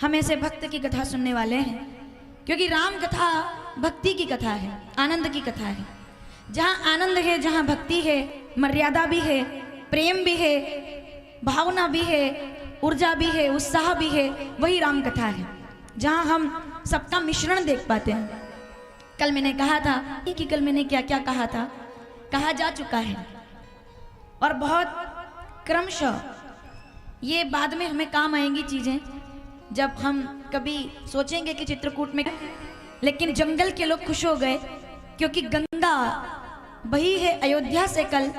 हम ऐसे भक्त की कथा सुनने वाले हैं, क्योंकि राम कथा भक्ति की कथा है, आनंद की कथा है। जहाँ आनंद है, जहाँ भक्ति है, मर्यादा भी है, प्रेम भी है, भावना भी है, ऊर्जा भी है, उत्साह भी है, वही राम कथा है। जहाँ हम सबका मिश्रण देख पाते हैं। कल मैंने कहा था कि कल मैंने क्या क्या कहा था, कहा जा चुका है, और बहुत क्रमशः ये बाद में हमें काम आएंगी चीजें, जब हम कभी सोचेंगे कि चित्रकूट में। लेकिन जंगल के लोग खुश हो गए, क्योंकि गंगा बही है अयोध्या से कल,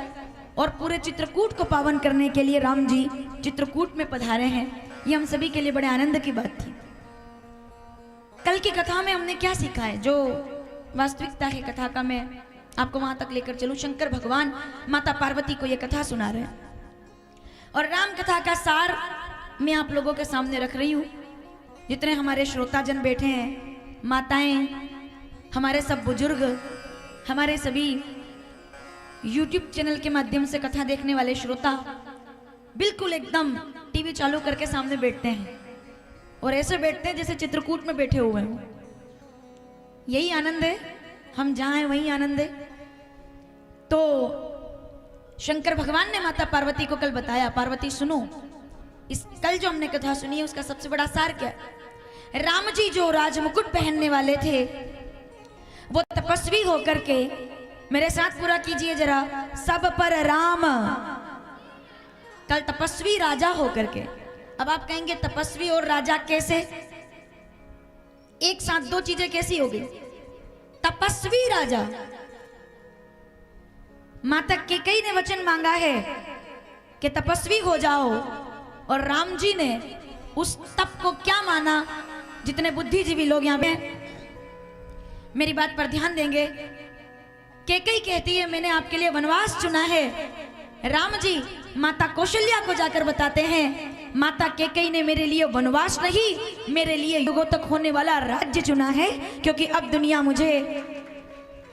और पूरे चित्रकूट को पावन करने के लिए राम जी चित्रकूट में पधारे हैं। ये हम सभी के लिए बड़े आनंद की बात थी। कल की कथा में हमने क्या सीखा है, जो वास्तविकता है कथा का, मैं आपको वहां तक लेकर चलूं। शंकर भगवान माता पार्वती को यह कथा सुना रहे हैं, और राम कथा का सार मैं आप लोगों के सामने रख रही हूं। जितने हमारे श्रोताजन बैठे हैं, माताएं, हमारे सब बुजुर्ग, हमारे सभी YouTube चैनल के माध्यम से कथा देखने वाले श्रोता, बिल्कुल एकदम टीवी चालू करके सामने बैठते हैं, और ऐसे बैठते हैं जैसे चित्रकूट में बैठे हुए हैं। यही आनंद है, हम जहां हैं वही आनंद है। तो शंकर भगवान ने माता पार्वती को कल बताया, पार्वती सुनो, इस कल जो हमने कथा सुनी है उसका सबसे बड़ा सार क्या है। राम जी जो राजमुकुट पहनने वाले थे, वो तपस्वी होकर के, मेरे साथ पूरा कीजिए जरा, सब पर राम, कल तपस्वी राजा होकर के। अब आप कहेंगे तपस्वी और राजा कैसे, एक साथ दो चीजें कैसी होगी। तपस्वी राजा, माता कैकेयी ने वचन मांगा है कि तपस्वी हो जाओ, और राम जी ने उस तप को क्या माना। जितने बुद्धिजीवी लोग यहाँ पे मेरी बात पर ध्यान देंगे, कैकेयी कहती है मैंने आपके लिए वनवास चुना है। राम जी माता कौशल्या को जाकर बताते हैं, माता कैकेयी ने मेरे लिए वनवास नहीं, मेरे लिए युगों तक होने वाला राज्य चुना है, क्योंकि अब दुनिया मुझे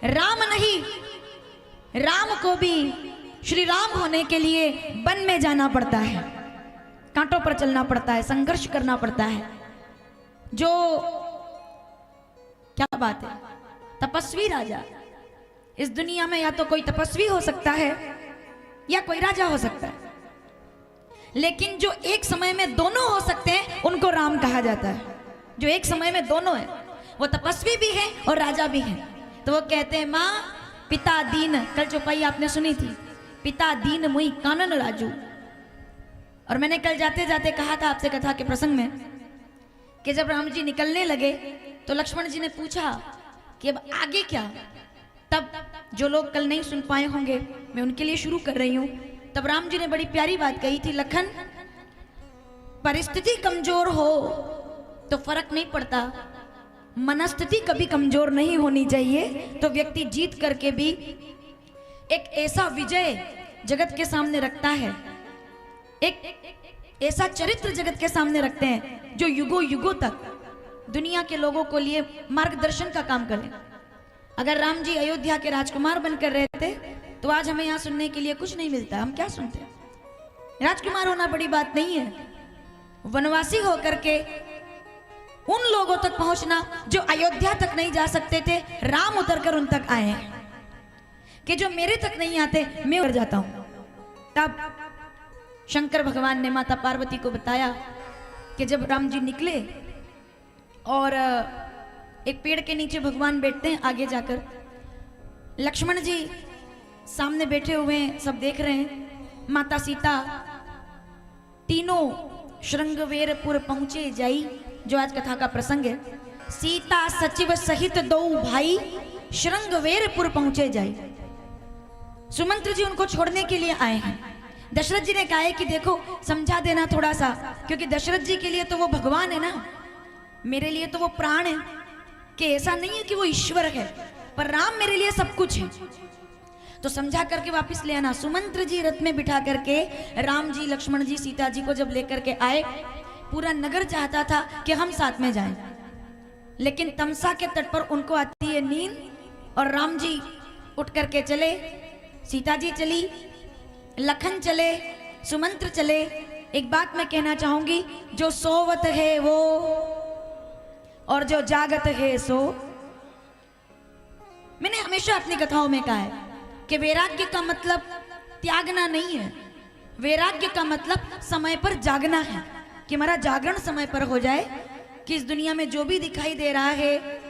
राम नहीं, राम को भी श्री राम होने के लिए वन में जाना पड़ता है, कांटों पर चलना पड़ता है, संघर्ष करना पड़ता है। जो क्या बात है, तपस्वी राजा। इस दुनिया में या तो कोई तपस्वी हो सकता है या कोई राजा हो सकता है, लेकिन जो एक समय में दोनों हो सकते हैं उनको राम कहा जाता है। जो एक समय में दोनों है, वो तपस्वी भी है और राजा भी है। तो वो कहते हैं, माँ पिता दीन, कल चौपाई आपने सुनी थी, पिता दीन मुई कानन राजू। और मैंने कल जाते जाते कहा था आपसे कथा के प्रसंग में कि जब राम जी निकलने लगे तो लक्ष्मण जी ने पूछा कि अब आगे क्या। तब जो लोग कल नहीं सुन पाए होंगे, मैं उनके लिए शुरू कर रही हूं। तब राम जी ने बड़ी प्यारी बात कही थी, लखन परिस्थिति कमजोर हो तो फर्क नहीं पड़ता, मनस्थिति कभी कमजोर नहीं होनी चाहिए। तो व्यक्ति जीत करके भी एक ऐसा विजय जगत के सामने रखता है, एक ऐसा चरित्र जगत के सामने रखते हैं जो युगों युगों तक दुनिया के लोगों को लिए मार्गदर्शन का काम करे। अगर राम जी अयोध्या के राजकुमार बनकर रहते तो आज हमें यहाँ सुनने के लिए कुछ नहीं मिलता। हम क्या सुनते हैं, राजकुमार होना बड़ी बात नहीं है, वनवासी होकर के उन लोगों तक पहुंचना जो अयोध्या तक नहीं जा सकते थे, राम उतरकर उन तक आए हैं कि जो मेरे तक नहीं आते मैं उतर जाता हूं। तब शंकर भगवान ने माता पार्वती को बताया कि जब राम जी निकले और एक पेड़ के नीचे भगवान बैठते हैं, आगे जाकर लक्ष्मण जी सामने बैठे हुए हैं, सब देख रहे हैं। माता सीता तीनों श्रृंगवेरपुर पहुंचे जाई, जो आज कथा का प्रसंग है। सीता सचिव सहित दो भाई श्रृंगवेरपुर पहुंचे जाई। सुमंत्र जी उनको छोड़ने के लिए आए हैं। दशरथ जी ने कहा है कि देखो समझा देना थोड़ा सा, क्योंकि दशरथ जी के लिए तो वो भगवान है ना, मेरे लिए तो वो प्राण है, कि ऐसा नहीं है कि वो ईश्वर है, पर राम मेरे लिए सब कुछ है, तो समझा करके वापस ले आना। सुमंत्र जी रथ में बिठा करके राम जी, लक्ष्मण जी, सीता जी को जब लेकर के आए, पूरा नगर चाहता था कि हम साथ में जाएं, लेकिन तमसा के तट पर उनको आती है नींद, और राम जी उठ करके चले, सीता जी चली, लखन चले, सुमंत्र चले, एक बात मैं कहना चाहूंगी, जो सोवत है वो और जो जागत है सो। मैंने हमेशा अपनी कथाओं में कहा है कि वैराग्य का मतलब त्यागना नहीं है, वैराग्य का मतलब समय पर जागना है, कि हमारा जागरण समय पर हो जाए, कि इस दुनिया में जो भी दिखाई दे रहा है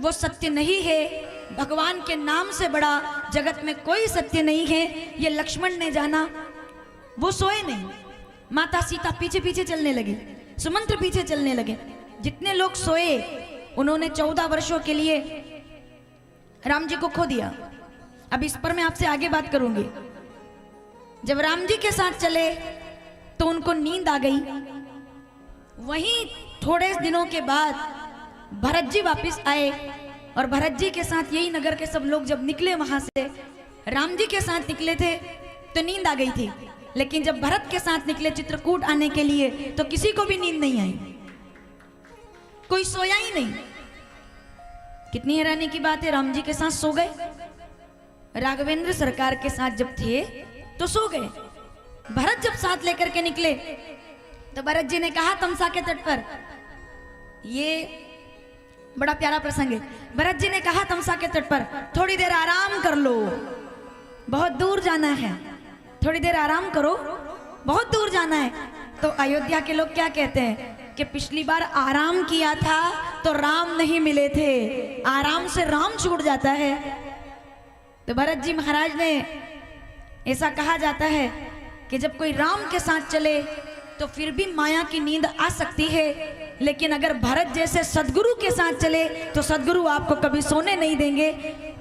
वो सत्य नहीं है। भगवान के नाम से बड़ा जगत में कोई सत्य नहीं है, ये लक्ष्मण ने जाना। वो सोए नहीं, माता सीता पीछे पीछे चलने लगी, सुमंत्र पीछे चलने लगे। जितने लोग सोए उन्होंने 14 वर्षों के लिए राम जी को खो दिया। अब इस पर मैं आपसे आगे बात करूंगी। जब राम जी के साथ चले तो उनको नींद आ गई। वहीं थोड़े दिनों के बाद भरत जी वापिस आए और भरत जी के साथ यही नगर के सब लोग जब निकले वहां से, राम जी के साथ निकले थे तो नींद आ गई थी, लेकिन जब भरत के साथ निकले चित्रकूट आने के लिए तो किसी को भी नींद नहीं आई, कोई सोया ही नहीं। कितनी हैरानी की बात है, राम जी के साथ सो गए, राघवेंद्र सरकार के साथ जब थे तो सो गए। भरत जब साथ लेकर के निकले तो भरत जी ने कहा तमसा के तट पर, ये बड़ा प्यारा प्रसंग है। भरत जी ने कहा तमसा के तट पर थोड़ी देर आराम कर लो, बहुत दूर जाना है, थोड़ी देर आराम करो, बहुत दूर जाना है। तो अयोध्या के लोग क्या कहते हैं कि पिछली बार आराम किया था तो राम नहीं मिले थे, आराम से राम छूट जाता है। तो भरत जी महाराज ने, ऐसा कहा जाता है कि जब कोई राम के साथ चले तो फिर भी माया की नींद आ सकती है, लेकिन अगर भरत जैसे सदगुरु के साथ चले तो सदगुरु आपको कभी सोने नहीं देंगे,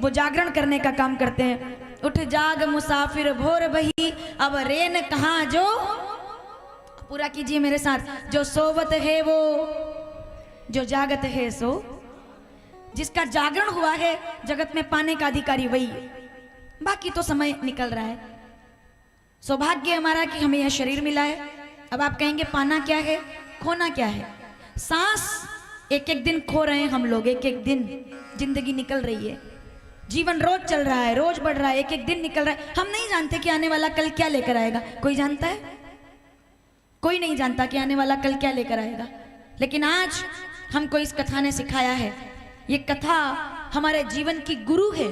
वो जागरण करने का काम करते हैं। उठ जाग मुसाफिर भोर बही, अब रेन कहाँ जो, पूरा कीजिए मेरे साथ, जो सोवत है वो, जो जागत है सो। जिसका जागरण हुआ है जगत में पाने का अधिकारी वही है, बाकी तो समय निकल रहा है। सौभाग्य हमारा कि हमें यह शरीर मिला है। अब आप कहेंगे पाना क्या है, खोना क्या है? सांस एक एक दिन खो रहे हैं हम लोग, एक एक दिन जिंदगी निकल रही है, जीवन रोज चल रहा है, रोज बढ़ रहा है, एक एक दिन निकल रहा है। हम नहीं जानते कि आने वाला कल क्या लेकर आएगा। कोई जानता है? कोई नहीं जानता कि आने वाला कल क्या लेकर आएगा। लेकिन आज हमको इस कथा ने सिखाया है, ये कथा हमारे जीवन की गुरु है,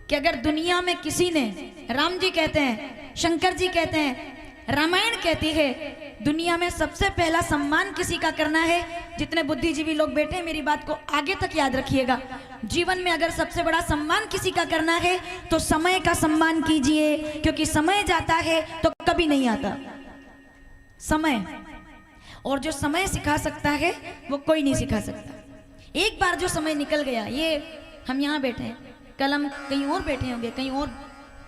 कि अगर दुनिया में किसी ने, राम जी कहते हैं, शंकर जी कहते हैं, रामायण कहती है, दुनिया में सबसे पहला सम्मान किसी का करना है। जितने बुद्धिजीवी लोग बैठे हैं मेरी बात को आगे तक याद रखिएगा। जीवन में अगर सबसे बड़ा सम्मान किसी का करना है तो समय का सम्मान कीजिए, क्योंकि समय जाता है तो कभी नहीं आता समय, और जो समय सिखा सकता है वो कोई नहीं सिखा सकता। एक बार जो समय निकल गया, ये हम यहाँ बैठे हैं, कल हम कहीं और बैठे होंगे, कहीं और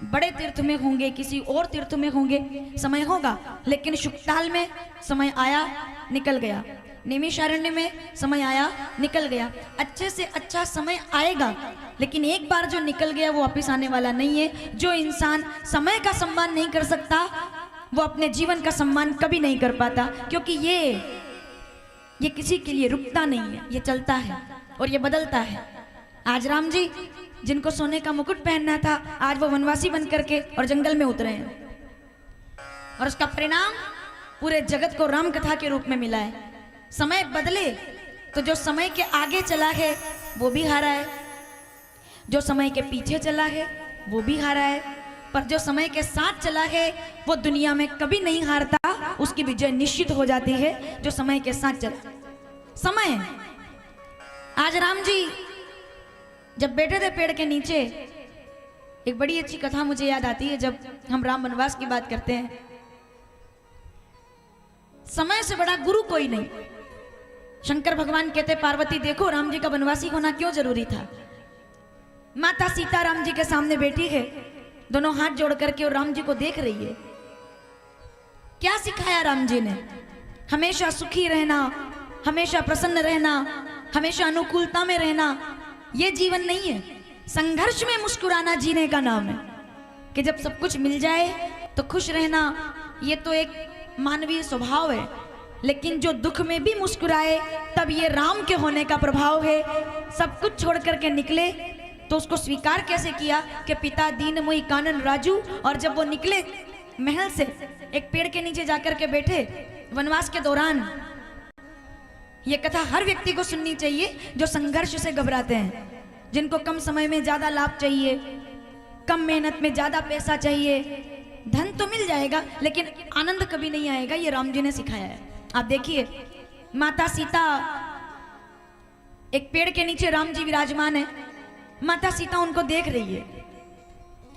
बड़े तीर्थ में होंगे, किसी और तीर्थ में होंगे, समय होगा। लेकिन शुक्ताल में समय आया निकल गया, नैमिषारण्य में समय आया निकल गया। अच्छे से अच्छा समय आएगा, लेकिन एक बार जो निकल गया वो वापिस आने वाला नहीं है। जो इंसान समय का सम्मान नहीं कर सकता वो अपने जीवन का सम्मान कभी नहीं कर पाता, क्योंकि ये किसी के लिए रुकता नहीं है, ये चलता है और ये बदलता है। आज राम जी जिनको सोने का मुकुट पहनना था, आज वो वनवासी बन करके और जंगल में उतरे हैं, और उसका परिणाम पूरे जगत को राम कथा के रूप में मिला है। समय बदले तो जो समय के आगे चला है वो भी हारा है, जो समय के पीछे चला है वो भी हारा है, पर जो समय के साथ चला है वो दुनिया में कभी नहीं हारता, उसकी विजय निश्चित हो जाती है। जो समय के साथ चला, समय। आज राम जी जब बैठे थे पेड़ के नीचे, एक बड़ी अच्छी कथा मुझे याद आती है जब हम राम वनवास की बात करते हैं। समय से बड़ा गुरु कोई नहीं। शंकर भगवान कहते, पार्वती देखो राम जी का वनवासी होना क्यों जरूरी था। माता सीता राम जी के सामने बैठी है, दोनों हाथ जोड़ करके और राम जी को देख रही है। क्या सिखाया राम जी ने? हमेशा सुखी रहना, हमेशा प्रसन्न रहना, हमेशा अनुकूलता में रहना, ये जीवन नहीं है। संघर्ष में मुस्कुराना जीने का नाम है, कि जब सब कुछ मिल जाए तो खुश रहना, ये तो एक मानवीय स्वभाव है। लेकिन जो दुख में भी मुस्कुराए तब ये राम के होने का प्रभाव है। सब कुछ छोड़ करके निकले तो उसको स्वीकार कैसे किया कि पिता दीन मोहि कानन राजू, और जब वो निकले महल से एक पेड़ के नीचे जाकर के बैठे वनवास के दौरान। ये कथा हर व्यक्ति को सुननी चाहिए जो संघर्ष से घबराते हैं, जिनको कम समय में ज्यादा लाभ चाहिए, कम मेहनत में ज्यादा पैसा चाहिए। धन तो मिल जाएगा लेकिन आनंद कभी नहीं आएगा, ये राम जी ने सिखाया है। आप देखिए, माता सीता एक पेड़ के नीचे राम जी विराजमान है। माता सीता उनको देख रही है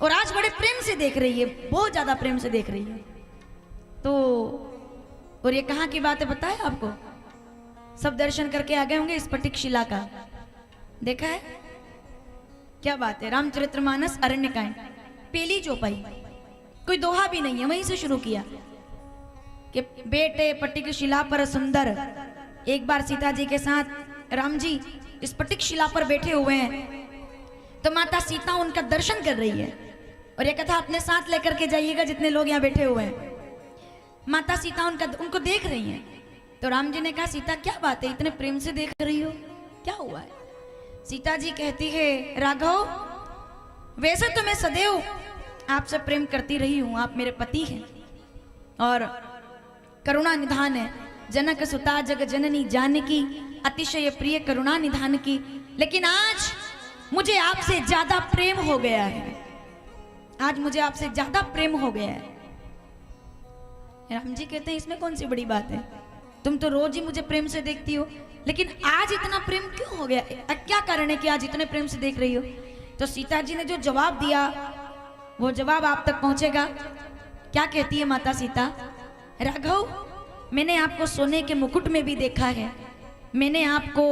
और आज बड़े प्रेम से देख रही है, बहुत ज्यादा प्रेम से देख रही है। तो और ये कहाँ की बात है पता है आपको? सब दर्शन करके आ गए होंगे स्फटिक शिला का, देखा है? क्या बात है, रामचरितमानस अरण्यकांड पहली चौपाई, कोई दोहा भी नहीं है, वहीं से शुरू किया कि बेटे पट्टिक शिला पर सुंदर। एक बार सीता जी के साथ राम जी स्फटिक शिला पर बैठे हुए हैं, तो माता सीता उनका दर्शन कर रही है। और ये कथा अपने साथ लेकर के जाइएगा जितने लोग यहाँ बैठे हुए हैं। माता सीता उनको देख रही हैं। तो राम जी ने कहा, सीता क्या बात है, इतने प्रेम से देख रही हो, क्या हुआ है? सीता जी कहती है, राघव वैसे तो मैं सदैव आपसे प्रेम करती रही हूं, आप मेरे पति हैं और करुणा निधान है, जनक सुता जग जननी जानकी, अतिशय प्रिय करुणा निधान की। लेकिन आज मुझे आपसे ज्यादा प्रेम हो गया है, आज मुझे आपसे ज्यादा प्रेम हो गया है। राम जी कहते हैं, इसमें कौन सी बड़ी बात है, तुम तो रोज ही मुझे प्रेम से देखती हो, लेकिन आज इतना प्रेम क्यों हो गया? क्या कारण है कि आज इतने प्रेम से देख रही हो? तो सीता जी ने जो जवाब दिया वो जवाब आप तक पहुंचेगा। क्या कहती है माता सीता? राघव, मैंने आपको सोने के मुकुट में भी देखा है, मैंने आपको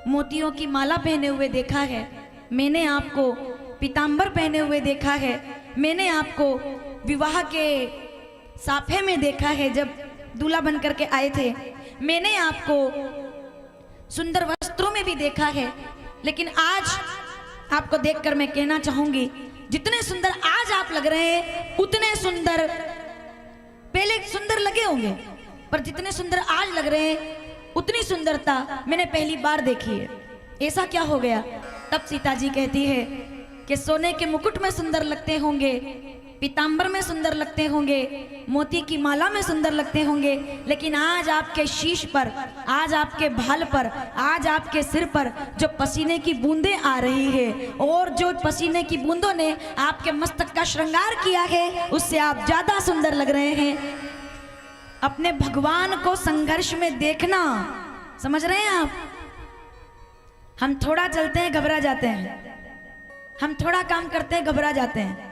मोतियों की माला पहने हुए देखा है, मैंने आपको पीतांबर पहने हुए देखा है, मैंने आपको विवाह के साफे में देखा है जब दूल्हा बन करके आए थे, मैंने आपको सुंदर वस्त्रों में भी देखा है। लेकिन आज आपको देखकर मैं कहना चाहूंगी, जितने सुंदर आज आप लग रहे हैं उतने सुंदर पहले सुंदर लगे होंगे, पर जितने सुंदर आज लग रहे हैं उतनी सुंदरता मैंने पहली बार देखी है। ऐसा क्या हो गया? तब सीता जी कहती है कि सोने के मुकुट में सुंदर लगते होंगे, पीतांबर में सुंदर लगते होंगे, मोती की माला में सुंदर लगते होंगे, लेकिन आज आपके शीश पर, आज आपके भाल पर, आज आपके सिर पर जो पसीने की बूंदें आ रही है और जो पसीने की बूंदों ने आपके मस्तक का श्रृंगार किया है, उससे आप ज्यादा सुंदर लग रहे हैं। अपने भगवान को संघर्ष में देखना, समझ रहे हैं आप? हम थोड़ा चलते हैं घबरा जाते हैं, हम थोड़ा काम करते हैं घबरा जाते हैं,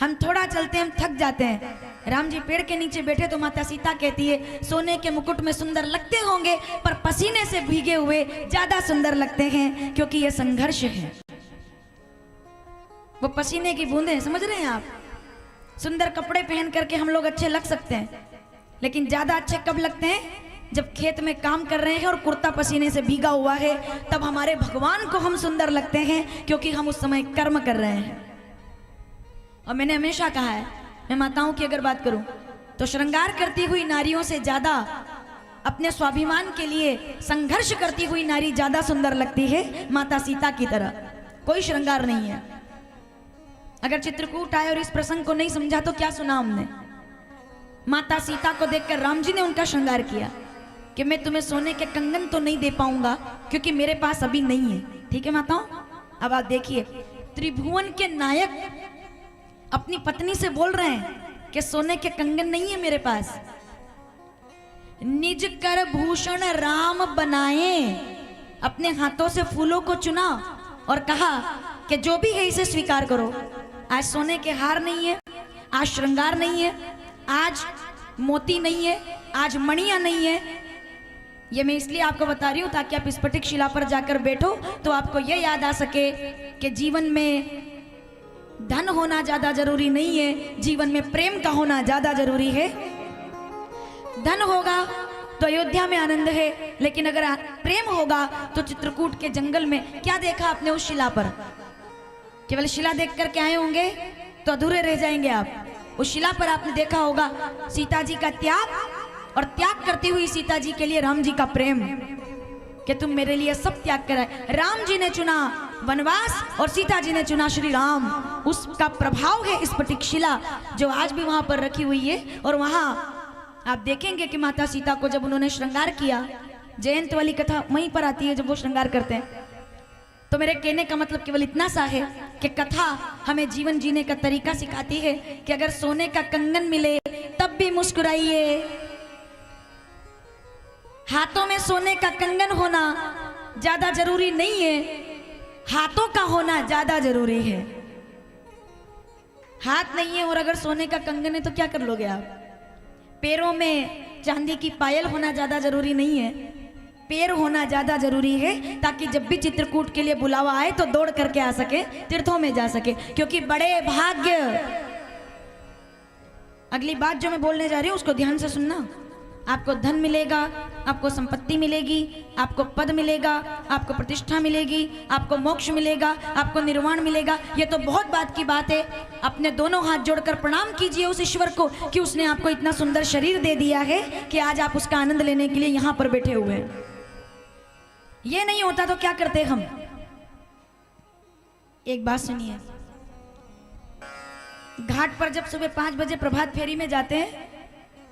हम थोड़ा चलते हैं हम थक जाते हैं। राम जी पेड़ के नीचे बैठे तो माता सीता कहती है, सोने के मुकुट में सुंदर लगते होंगे पर पसीने से भीगे हुए ज्यादा सुंदर लगते हैं, क्योंकि ये संघर्ष है। वो पसीने की बूंदें, समझ रहे हैं आप? सुंदर कपड़े पहन करके हम लोग अच्छे लग सकते हैं, लेकिन ज्यादा अच्छे कब लगते हैं? जब खेत में काम कर रहे हैं और कुर्ता पसीने से भीगा हुआ है, तब हमारे भगवान को हम सुंदर लगते हैं, क्योंकि हम उस समय कर्म कर रहे हैं। और मैंने हमेशा कहा है, मैं माताओं की अगर बात करूं तो श्रृंगार करती हुई नारियों से ज्यादा अपने स्वाभिमान के लिए संघर्ष करती हुई नारी ज्यादा सुंदर लगती है, माता सीता की तरह। कोई श्रृंगार नहीं है। अगर चित्रकूट आए और इस प्रसंग को नहीं समझा तो क्या सुना हमने? माता सीता को देखकर राम जी ने उनका श्रृंगार किया कि मैं तुम्हें सोने के कंगन तो नहीं दे पाऊंगा क्योंकि मेरे पास अभी नहीं है। ठीक है माताओं? अब आप देखिए, त्रिभुवन के नायक अपनी पत्नी से बोल रहे हैं कि सोने के कंगन नहीं है मेरे पास। निज कर भूषण राम बनाए, अपने हाथों से फूलों को चुना और कहा कि जो भी है इसे स्वीकार करो। आज सोने के हार नहीं है, आज श्रृंगार नहीं है, आज मोती नहीं है, आज मणियां नहीं है। ये मैं इसलिए आपको बता रही हूं ताकि आप स्फटिक शिला पर जाकर बैठो तो आपको ये याद आ सके कि जीवन में धन होना ज्यादा जरूरी नहीं है, जीवन में प्रेम का होना ज्यादा जरूरी है। धन होगा तो अयोध्या में आनंद है, लेकिन अगर प्रेम होगा तो चित्रकूट के जंगल में क्या देखा आपने उस शिला पर? केवल शिला देख करके आए होंगे तो अधूरे रह जाएंगे आप। उस शिला पर आपने देखा होगा सीता जी का त्याग और त्याग करती हुई सीता जी के लिए राम जी का प्रेम। कि तुम मेरे लिए सब त्याग कर आए। राम जी ने चुना वनवास और सीता जी ने चुना श्री राम। उसका प्रभाव है इस स्फटिकशिला जो आज भी वहां पर रखी हुई है। और वहां आप देखेंगे कि माता सीता को जब उन्होंने श्रृंगार किया, जयंत वाली कथा वहीं पर आती है जब वो श्रृंगार करते हैं। तो मेरे कहने का मतलब केवल इतना सा है कि कथा हमें जीवन जीने का तरीका सिखाती है कि अगर सोने का कंगन मिले तब भी मुस्कुराइए। हाथों में सोने का कंगन होना ज्यादा जरूरी नहीं है, हाथों का होना ज्यादा जरूरी है। हाथ नहीं है और अगर सोने का कंगन है तो क्या कर लोगे आप? पैरों में चांदी की पायल होना ज्यादा जरूरी नहीं है, पैर होना ज्यादा जरूरी है, ताकि जब भी चित्रकूट के लिए बुलावा आए तो दौड़ करके आ सके, तीर्थों में जा सके। क्योंकि बड़े भाग्य, अगली बात जो मैं बोलने जा रही हूं उसको ध्यान से सुनना। आपको धन मिलेगा, आपको संपत्ति मिलेगी, आपको पद मिलेगा, आपको प्रतिष्ठा मिलेगी, आपको मोक्ष मिलेगा, आपको निर्वाण मिलेगा। ये तो बहुत बात की बात है। अपने दोनों हाथ जोड़कर प्रणाम कीजिए उस ईश्वर को कि उसने आपको इतना सुंदर शरीर दे दिया है कि आज आप उसका आनंद लेने के लिए यहां पर बैठे हुए हैं। ये नहीं होता तो क्या करते हम? एक बात सुनिए, घाट पर जब सुबह 5 बजे प्रभात फेरी में जाते हैं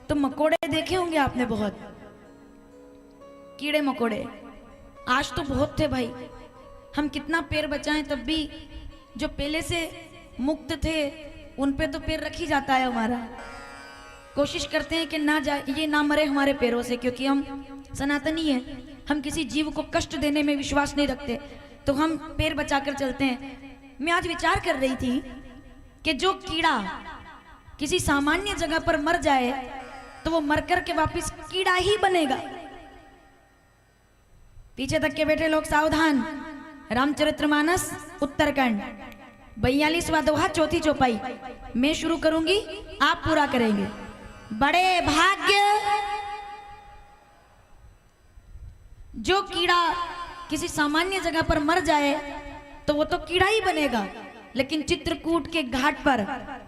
तो मकोड़े देखे होंगे आपने, बहुत कीड़े मकोड़े। आज तो बहुत थे भाई, हम कितना पैर बचाएं तब भी जो पहले से मुक्त थे उन पे तो पैर रख ही जाता है हमारा। कोशिश करते हैं कि ना जाए, ये ना मरे हमारे पैरों से, क्योंकि हम सनातनी हैं, हम किसी जीव को कष्ट देने में विश्वास नहीं रखते, तो हम पैर बचाकर चलते हैं। मैं आज विचार कर रही थी कि जो कीड़ा किसी सामान्य जगह पर मर जाए तो वो मरकर के वापस कीड़ा ही बनेगा। पीछे तक के बैठे लोग सावधान। रामचरितमानस उत्तरकांड 42वां दोहा, चौथी चौपाई। मैं शुरू करूंगी, आप पूरा करेंगे। बड़े भाग्य, जो कीड़ा किसी सामान्य जगह पर मर जाए तो वो तो कीड़ा ही बनेगा, लेकिन चित्रकूट के घाट पर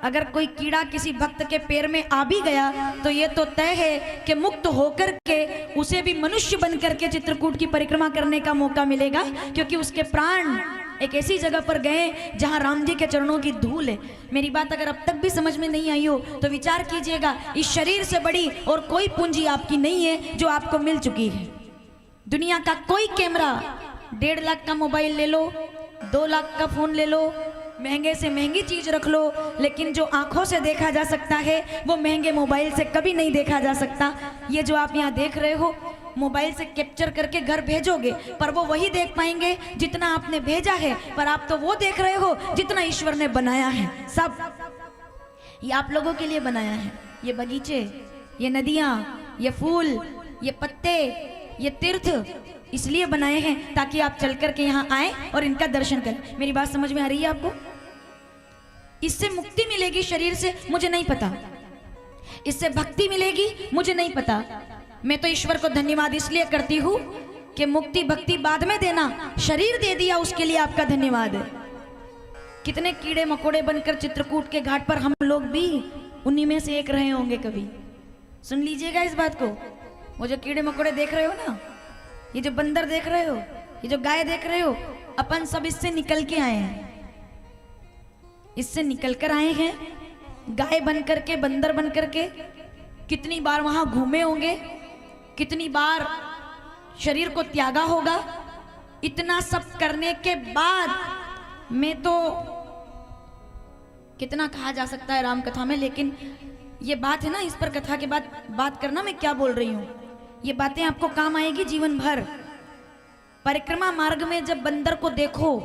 अगर कोई कीड़ा किसी भक्त के पैर में आ भी गया तो ये तो तय है कि मुक्त होकर के उसे भी मनुष्य बनकर के चित्रकूट की परिक्रमा करने का मौका मिलेगा, क्योंकि उसके प्राण एक ऐसी जगह पर गए जहां राम जी के चरणों की धूल है। मेरी बात अगर अब तक भी समझ में नहीं आई हो तो विचार कीजिएगा, इस शरीर से बड़ी और कोई पूंजी आपकी नहीं है जो आपको मिल चुकी है। दुनिया का कोई कैमरा, 1.5 लाख का मोबाइल ले लो, 2 लाख का फोन ले लो, महंगे से महंगी चीज रख लो, लेकिन जो आंखों से देखा जा सकता है वो महंगे मोबाइल से कभी नहीं देखा जा सकता। ये जो आप यहाँ देख रहे हो, मोबाइल से कैप्चर करके घर भेजोगे पर वो वही देख पाएंगे जितना आपने भेजा है, पर आप तो वो देख रहे हो जितना ईश्वर ने बनाया है। सब ये आप लोगों के लिए बनाया है। ये बगीचे, ये नदियां, ये फूल, ये पत्ते, ये तीर्थ इसलिए बनाए हैं ताकि आप चल करके यहाँ आए और इनका दर्शन करें। मेरी बात समझ में आ रही है आपको? इससे मुक्ति मिलेगी शरीर से, मुझे नहीं पता। इससे भक्ति मिलेगी, मुझे नहीं पता। मैं तो ईश्वर को धन्यवाद इसलिए करती हूँ कि मुक्ति भक्ति बाद में देना, शरीर दे दिया उसके लिए आपका धन्यवाद है। कितने कीड़े मकोड़े बनकर चित्रकूट के घाट पर हम लोग भी उन्हीं में से एक रहे होंगे कभी। सुन लीजिएगा इस बात को। वो जो कीड़े मकोड़े देख रहे हो ना, ये जो बंदर देख रहे हो, ये जो गाय देख रहे हो, अपन सब इससे निकल के आए हैं, इससे निकल कर आए हैं। गाय बन करके, बंदर बन करके कितनी बार वहां घूमे होंगे, कितनी बार शरीर को त्यागा होगा। इतना सब करने के बाद मैं तो कितना कहा जा सकता है राम कथा में, लेकिन ये बात है ना, इस पर कथा के बाद बात करना मैं क्या बोल रही हूं। ये बातें आपको काम आएगी जीवन भर। परिक्रमा मार्ग में जब बंदर को देखो,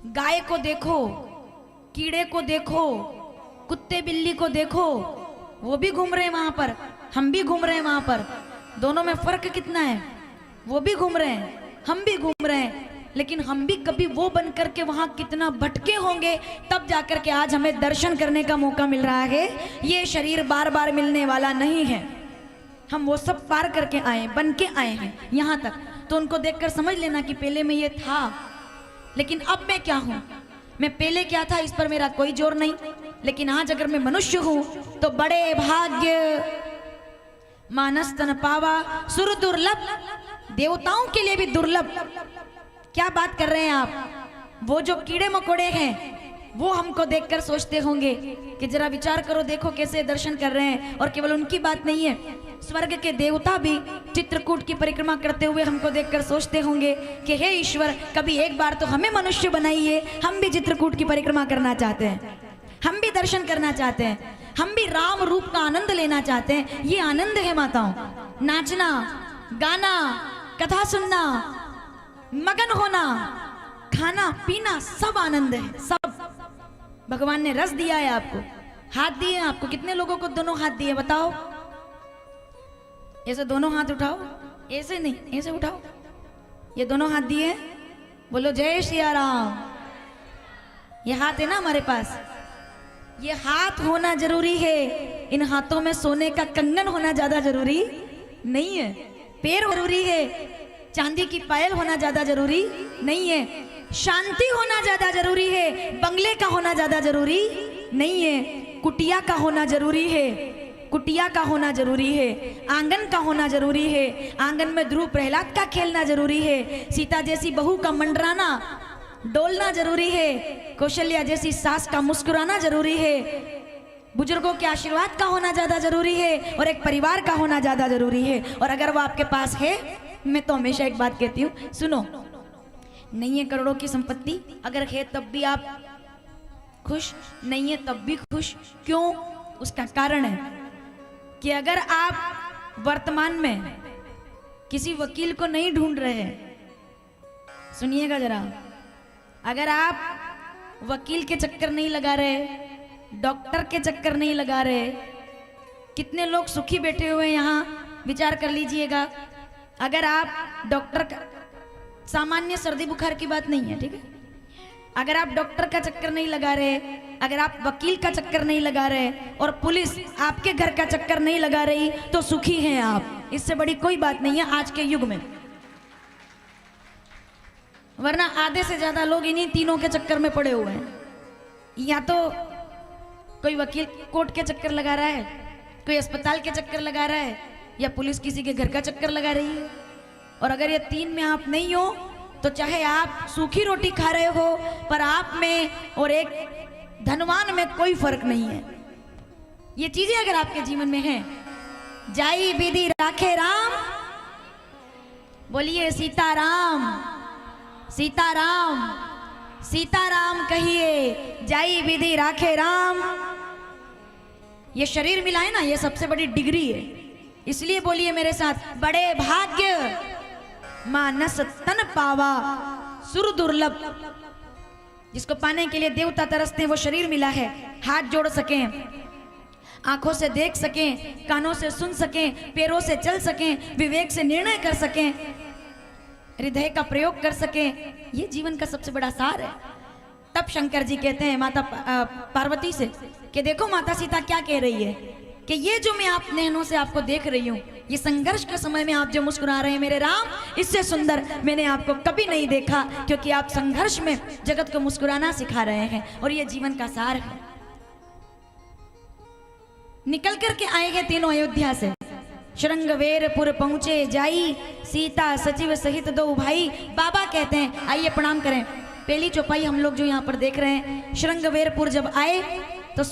गाय को देखो, कीड़े को देखो, कुत्ते बिल्ली को देखो, वो भी घूम रहे हैं वहां पर, हम भी घूम रहे हैं वहां पर। दोनों में फर्क कितना है? वो भी घूम रहे हैं, हम भी घूम रहे हैं, लेकिन हम भी कभी वो बन करके वहां कितना भटके होंगे, तब जाकर के आज हमें दर्शन करने का मौका मिल रहा है। ये शरीर बार बार मिलने वाला नहीं है। हम वो सब पार करके आए, बन के आए हैं यहाँ तक। तो उनको देखकर समझ लेना कि पहले मैं ये था, लेकिन अब मैं क्या हूँ। मैं पहले क्या था इस पर मेरा कोई जोर नहीं, लेकिन आज अगर मैं मनुष्य हूँ तो बड़े भाग्य। मानस तन पावा सुर दुर्लभ, देवताओं के लिए भी दुर्लभ। क्या बात कर रहे हैं आप? वो जो कीड़े मकोड़े हैं वो हमको देखकर सोचते होंगे कि जरा विचार करो, देखो कैसे दर्शन कर रहे हैं। और केवल उनकी बात नहीं है, स्वर्ग के देवता भी चित्रकूट की परिक्रमा करते हुए हमको देखकर सोचते होंगे कि हे ईश्वर, कभी एक बार तो हमें मनुष्य बनाइए, हम भी चित्रकूट की परिक्रमा करना चाहते हैं, हम भी दर्शन करना चाहते हैं, हम भी राम रूप का आनंद लेना चाहते हैं। ये आनंद है माताओं, नाचना, गाना, कथा सुनना, मगन होना, खाना पीना, सब आनंद है। सब भगवान ने रस दिया है आपको, हाथ दिए आपको। कितने लोगों को दोनों हाथ दिए बताओ? ऐसे दोनों हाथ उठाओ, ऐसे नहीं, ऐसे उठाओ। ये दोनों हाथ दिए, बोलो जय सिया राम। ये हाथ है ना हमारे पास, ये हाथ होना जरूरी है। इन हाथों में सोने का कंगन होना ज्यादा जरूरी नहीं है। पैर जरूरी है, चांदी की पायल होना ज्यादा जरूरी नहीं है। शांति होना ज्यादा जरूरी है, बंगले का होना ज्यादा जरूरी नहीं है। कुटिया का होना जरूरी है, कुटिया का होना जरूरी है। आंगन का होना जरूरी है, आंगन में ध्रुव प्रहलाद का खेलना जरूरी है। सीता जैसी बहू का मंडराना डोलना जरूरी है। कौशल्या जैसी सास का मुस्कुराना जरूरी है। बुजुर्गों के आशीर्वाद का होना ज्यादा जरूरी है, और एक परिवार का होना ज्यादा जरूरी है। और अगर वो आपके पास है, मैं तो हमेशा एक बात कहती हूँ, सुनो, नहीं है करोड़ों की संपत्ति, अगर है तब भी आप खुश, नहीं है तब भी खुश। क्यों? उसका कारण है कि अगर आप वर्तमान में किसी वकील को नहीं ढूंढ रहे हैं, सुनिएगा जरा, अगर आप वकील के चक्कर नहीं लगा रहे, डॉक्टर के चक्कर नहीं लगा रहे, कितने लोग सुखी बैठे हुए यहाँ, विचार कर लीजिएगा। अगर आप डॉक्टर का, सामान्य सर्दी बुखार की बात नहीं है, ठीक है, अगर आप डॉक्टर का चक्कर नहीं लगा रहे, अगर आप वकील का चक्कर नहीं लगा रहे, और पुलिस आपके घर का चक्कर नहीं लगा रही, तो सुखी हैं आप। इससे बड़ी कोई बात नहीं है आज के युग में। वरना आधे से ज्यादा लोग इन्हीं तीनों के चक्कर में पड़े हुए हैं। या तो कोई वकील कोर्ट के चक्कर लगा रहा है, कोई अस्पताल के चक्कर लगा रहा है, या पुलिस किसी के घर का चक्कर लगा रही है। और अगर ये तीन में आप नहीं हो, तो चाहे आप सूखी रोटी खा रहे हो, पर आप में और एक धनवान में कोई फर्क नहीं है। ये चीजें अगर आपके जीवन में हैं, जाई विधि राखे राम, बोलिए सीताराम, सीताराम, सीताराम कहिए, जाई विधि राखे राम। ये शरीर मिला है ना, ये सबसे बड़ी डिग्री है। इसलिए बोलिए मेरे साथ, बड़े भाग्य मानस तन पावा सुर दुर्लभ। जिसको पाने के लिए देवता तरसते हैं, वो शरीर मिला है। हाथ जोड़ सकें, आंखों से देख सकें, कानों से सुन सकें, पैरों से चल सकें, विवेक से निर्णय कर सकें, हृदय का प्रयोग कर सकें, ये जीवन का सबसे बड़ा सार है। तब शंकर जी कहते हैं माता पार्वती से कि देखो माता सीता क्या कह रही है, कि ये जो मैं आप नैनों से आपको देख रही हूँ, ये संघर्ष के समय में आप जो मुस्कुरा रहे हैं मेरे राम, इससे सुंदर मैंने आपको कभी नहीं देखा, क्योंकि आप संघर्ष में जगत को मुस्कुराना सिखा रहे हैं, और ये जीवन का सार है। निकल करके आए हैं तीनों अयोध्या से, श्रृंगवेरपुर पहुंचे जाई, सीता सचिव सहित दो भाई। बाबा कहते हैं आइए प्रणाम करें। पहली चौपाई हम लोग जो यहाँ पर देख रहे हैं, श्रृंगवेरपुर जब आए तो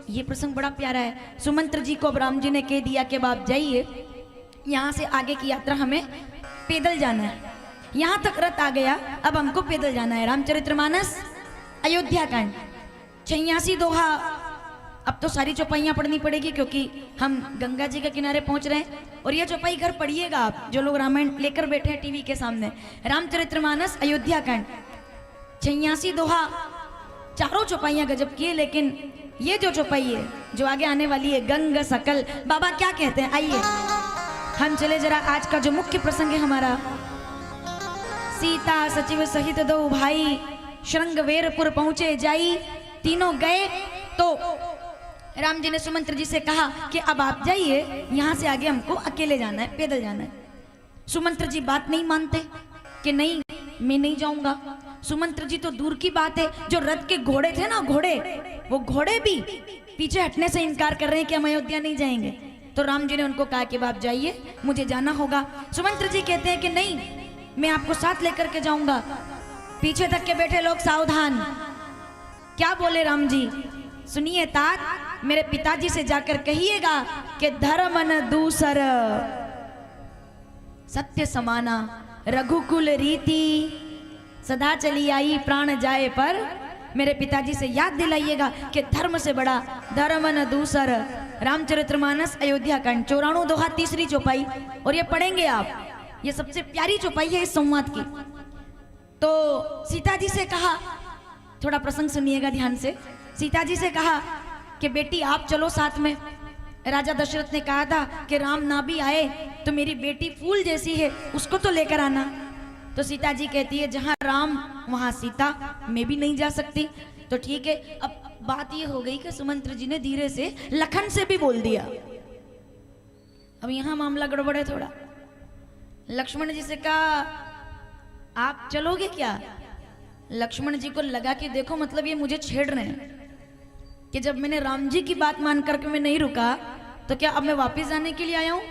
ये प्रसंग बड़ा प्यारा है। सुमंत्र जी को अब राम जी ने कह दिया कि आप जाइए, यहाँ से आगे की यात्रा हमें पैदल जाना है। यहाँ तक रथ आ गया, अब हमको पैदल जाना है। रामचरितमानस अयोध्या कांड 86 दोहा। अब तो सारी चौपाइयाँ पढ़नी पड़ेगी, क्योंकि हम गंगा जी के किनारे पहुँच रहे हैं। और ये चौपाई घर पढ़िएगा आप, जो लोग रामायण लेकर बैठे हैं टीवी के सामने। रामचरितमानस अयोध्या कांड 86 दोहा, चारों चौपाइयाँ गजब की है, लेकिन ये जो चौपाई है जो आगे आने वाली है, गंग सकल, बाबा क्या कहते हैं, आइए हम चले जरा आज का जो मुख्य प्रसंग है हमारा। सीता सचिव सहित दो भाई, श्रृंगवेरपुर पहुंचे जाई। तीनों गए तो राम जी ने सुमंत्र जी से कहा कि अब आप जाइए, यहाँ से आगे हमको अकेले जाना है, पैदल जाना है। सुमंत्र जी बात नहीं मानते कि नहीं मैं नहीं जाऊंगा। सुमंत्र जी तो दूर की बात है, जो रथ के घोड़े थे ना, घोड़े, वो घोड़े भी पीछे हटने से इनकार कर रहे हैं कि हम अयोध्या नहीं जाएंगे। तो राम जी ने उनको कहा कि आप जाइए, मुझे जाना होगा। सुमंत्र जी कहते हैं कि नहीं, मैं आपको साथ लेकर के जाऊंगा। पीछे तक के बैठे लोग सावधान। क्या बोले राम जी? सुनिए तात, मेरे पिताजी से जाकर कहिएगा कि धर्म न दूसर सत्य समाना, रघुकुल रीति सदा चली आई प्राण जाए पर। मेरे पिताजी से याद दिलाइएगा कि धर्म से बड़ा धर्म न दूसर। रामचरितमानस अयोध्या कांड 94 दोहा 3री चौपाई, और ये पढ़ेंगे आप, ये सबसे प्यारी चौपाई है इस संवाद की। तो सीता जी से कहा, थोड़ा प्रसंग सुनिएगा ध्यान से। सीता जी से कहा कि बेटी आप चलो साथ में। राजा दशरथ ने कहा था कि राम ना भी आए तो मेरी बेटी फूल जैसी है, उसको तो लेकर आना। तो सीता जी कहती है जहां राम वहां सीता, मैं भी नहीं जा सकती। तो ठीक है। अब बात ये हो गई कि सुमंत्र जी ने धीरे से लखन से भी बोल दिया। अब यहां मामला गड़बड़ है थोड़ा। लक्ष्मण जी से कहा आप चलोगे क्या? लक्ष्मण जी को लगा कि देखो मतलब ये मुझे छेड़ रहे हैं कि जब मैंने राम जी की बात मान करके मैं नहीं रुका तो क्या अब मैं वापस जाने के लिए आया हूं?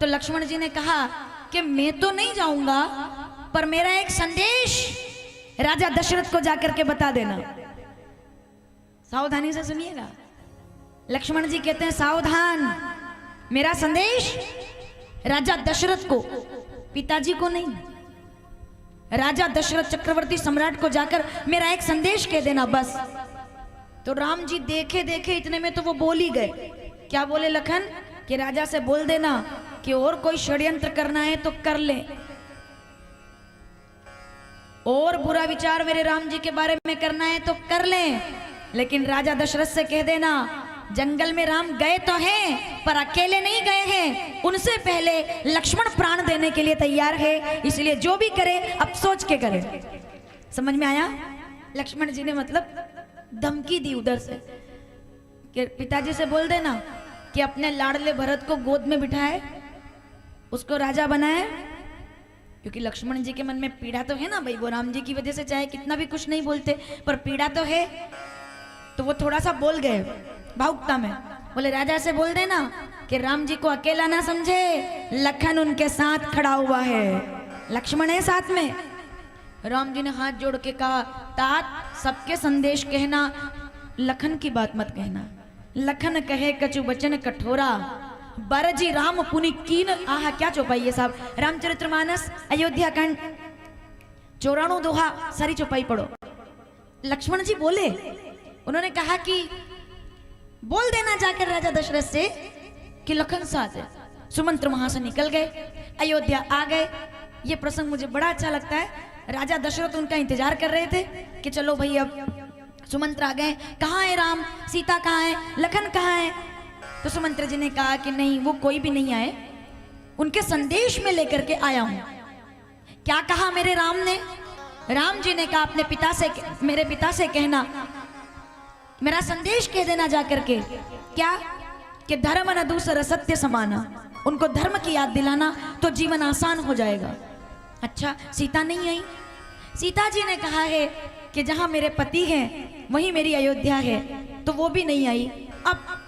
तो लक्ष्मण जी ने कहा कि मैं तो नहीं जाऊंगा, पर मेरा एक संदेश राजा दशरथ को जाकर के बता देना। सावधानी से सुनिएगा। लक्ष्मण जी कहते हैं सावधान, मेरा संदेश राजा दशरथ को, पिताजी को नहीं, राजा दशरथ चक्रवर्ती सम्राट को जाकर मेरा एक संदेश कह देना बस। तो राम जी देखे देखे इतने में तो वो बोल ही गए। क्या बोले लखन? कि राजा से बोल देना कि और कोई षड्यंत्र करना है तो कर ले, और बुरा विचार मेरे राम जी के बारे में करना है तो कर ले, लेकिन राजा दशरथ से कह देना जंगल में राम गए तो हैं पर अकेले नहीं गए हैं, उनसे पहले लक्ष्मण प्राण देने के लिए तैयार है, इसलिए जो भी करे अब सोच के करे। समझ में आया? लक्ष्मण जी ने मतलब धमकी दी उधर से कि पिताजी से बोल देना कि अपने लाडले भरत को गोद में बिठाए, उसको राजा बनाए। क्योंकि लक्ष्मण जी के मन में पीड़ा तो है ना भाई, वो राम जी की वजह से चाहे कितना भी कुछ नहीं बोलते पर पीड़ा तो है। तो वो थोड़ा सा बोल गए भावुकता में। बोले राजा से बोल देना कि राम जी को अकेला ना समझे, लखन उनके साथ खड़ा हुआ है, लक्ष्मण है साथ में। राम जी ने हाथ जोड़ के कहा तात सबके संदेश कहना, लखन की बात मत कहना। लखन कहे कछु बचन कठोरा, बरजी राम पुनि कीन। आहा क्या चौपाई है साहब। रामचरितमानस अयोध्या कांड 94 दोहा सारी चौपाई पढ़ो। लक्ष्मण जी बोले, उन्होंने कहा कि बोल देना जाकर राजा दशरथ से कि लखन साथ है। सुमंत्र वहां से निकल गए, अयोध्या आ गए। ये प्रसंग मुझे बड़ा अच्छा लगता है। राजा दशरथ उनका इंतजार कर रहे थे कि चलो भाई अब सुमंत्र आ गए, कहाँ है राम, सीता कहाँ है, लखन कहाँ है। तो सुमंत्र जी ने कहा कि नहीं वो कोई भी नहीं आए, उनके संदेश में लेकर के आया हूं। क्या कहा मेरे राम ने? राम जी ने कहा अपने पिता से, मेरे पिता से कहना, मेरा संदेश कह देना जाकर के क्या कि धर्म न दूसर सत्य समाना, उनको धर्म की याद दिलाना तो जीवन आसान हो जाएगा। अच्छा सीता नहीं आई? सीता जी ने कहा है कि जहां मेरे पति हैं वहीं मेरी अयोध्या है, तो वो भी नहीं आई। अब